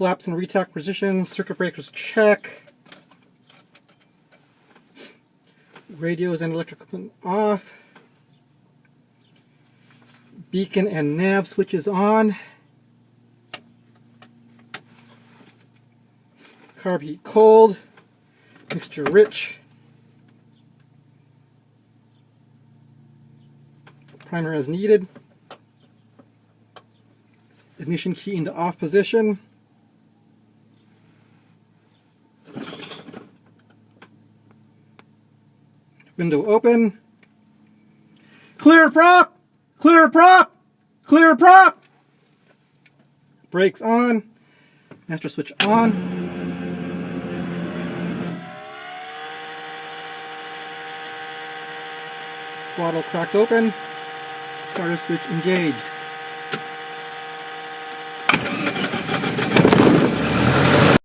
Flaps and retack position. Circuit breakers check. Radios and electrical equipment off. Beacon and nav switches on. Carb heat cold. Mixture rich. Primer as needed. Ignition key into off position. Window open. Clear prop! Clear prop! Clear prop! Brakes on. Master switch on. Throttle cracked open. Starter switch engaged.